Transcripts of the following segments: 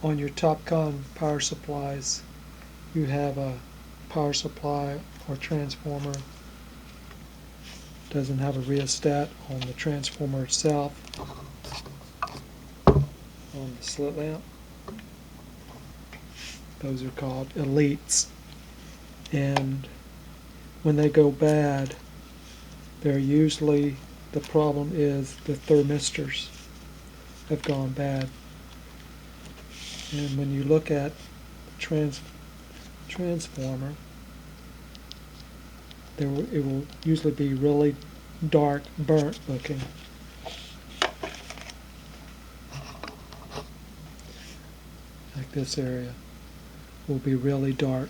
on your Topcon power supplies, you have a power supply or transformer. Doesn't have a rheostat on the transformer itself, on the slit lamp. Those are called elites, and when they go bad, they're usually, the problem is the thermistors have gone bad. And when you look at transformer, it will usually be really dark, burnt looking. Like this area will be really dark.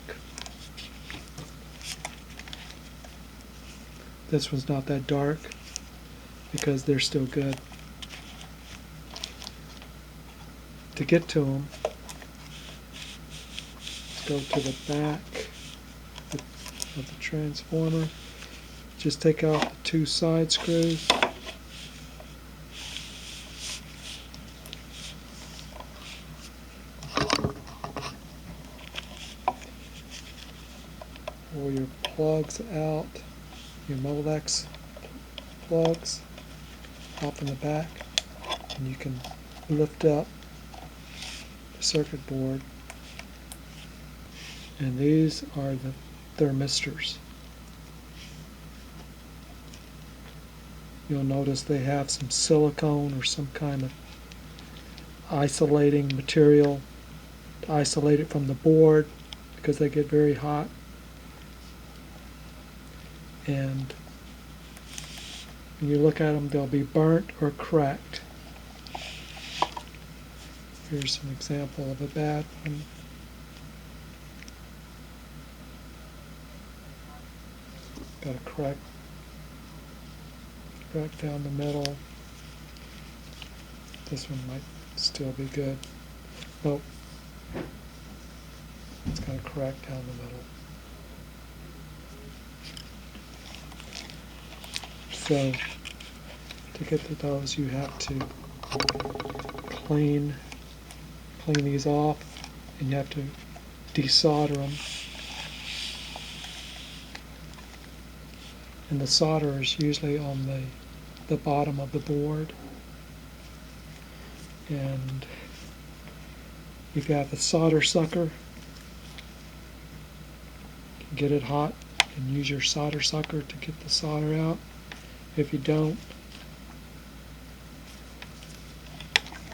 This one's not that dark because they're still good. To get to them, let's go to the back of the transformer. Just take out the two side screws. Pull your plugs out, your Molex plugs off in the back, and you can lift up the circuit board. And these are the thermistors. You'll notice they have some silicone or some kind of isolating material to isolate it from the board because they get very hot. And when you look at them, they'll be burnt or cracked. Here's an example of a bad one. Got a crack down the middle. This one might still be good. Nope. It's got a crack down the middle. So to get to those, you have to clean these off, and you have to desolder them. And the solder is usually on the bottom of the board. And if you have a solder sucker, you can get it hot and use your solder sucker to get the solder out. If you don't,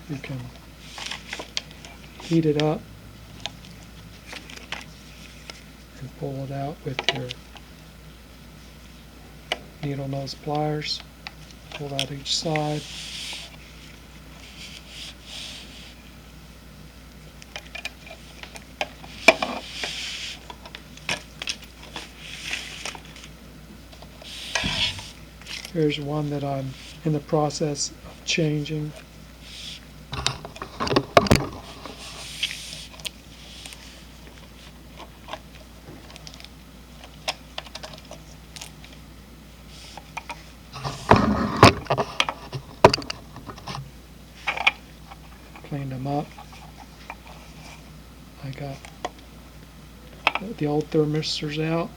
you can heat it up and pull it out with your needle nose pliers. Pull out each side. Here's one that I'm in the process of changing. Cleaned them up. I got the old thermistors out.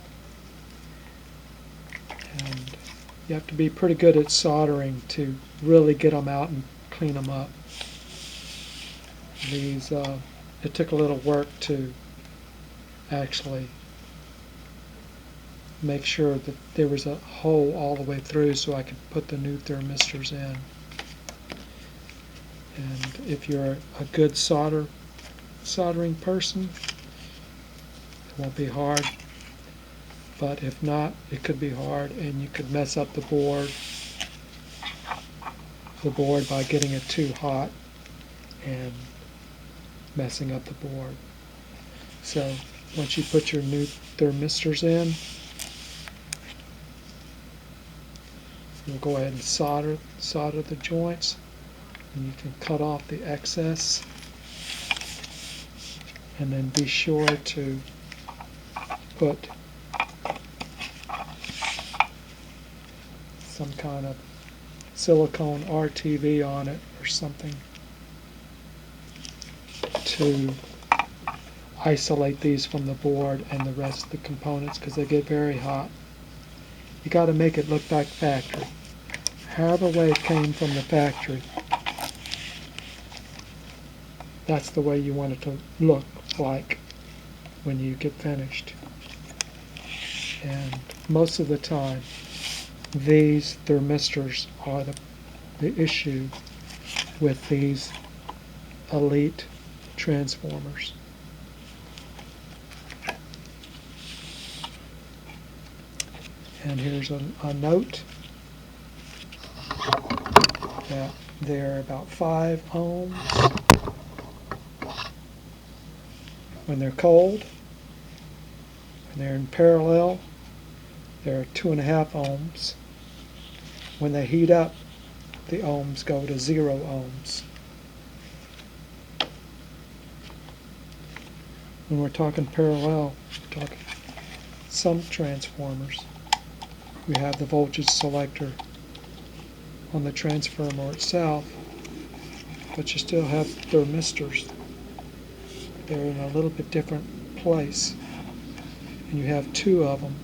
And you have to be pretty good at soldering to really get them out and clean them up. These, it took a little work to actually make sure that there was a hole all the way through so I could put the new thermistors in. And if you're a good soldering person, it won't be hard. But if not, it could be hard, and you could mess up the board by getting it too hot and messing up the board. So once you put your new thermistors in, you'll go ahead and solder the joints, and you can cut off the excess, and then be sure to put some kind of silicone RTV on it or something to to isolate these from the board and the rest of the components because they get very hot. You got to make it look like factory. However way it came from the factory, that's the way you want it to look like when you get finished. And most of the time, these thermistors are the issue with these elite transformers. And here's a note that they're about 5 ohms when they're cold. When they're in parallel, they're 2.5 ohms. When they heat up, the ohms go to 0 ohms. When we're talking parallel, we're talking some transformers. We have the voltage selector on the transformer itself, but you still have thermistors. They're in a little bit different place, and you have 2 of them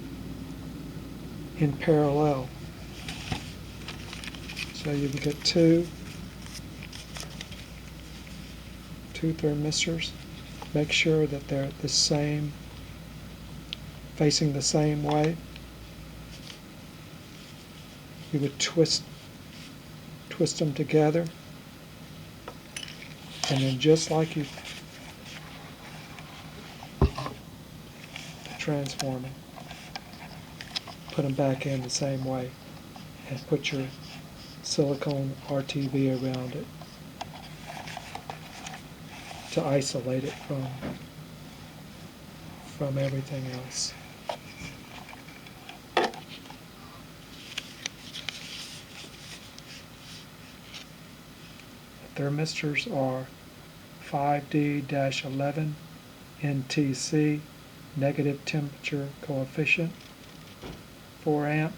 in parallel. So you can get two thermistors. Make sure that they're the same, facing the same way. You would twist them together, and then just like the transformer, put them back in the same way and put your silicone RTV around it to isolate it from everything else. Thermistors are 5D-11 NTC, negative temperature coefficient, 4 amp,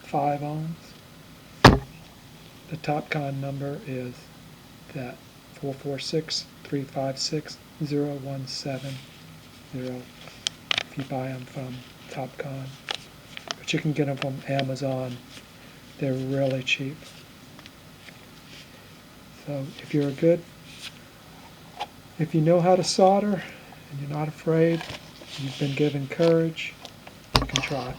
5 ohms. The Topcon number is that 446-356-0170 if you buy them from Topcon. But you can get them from Amazon. They're really cheap. So if you know how to solder and you're not afraid, you've been given courage, you can try it.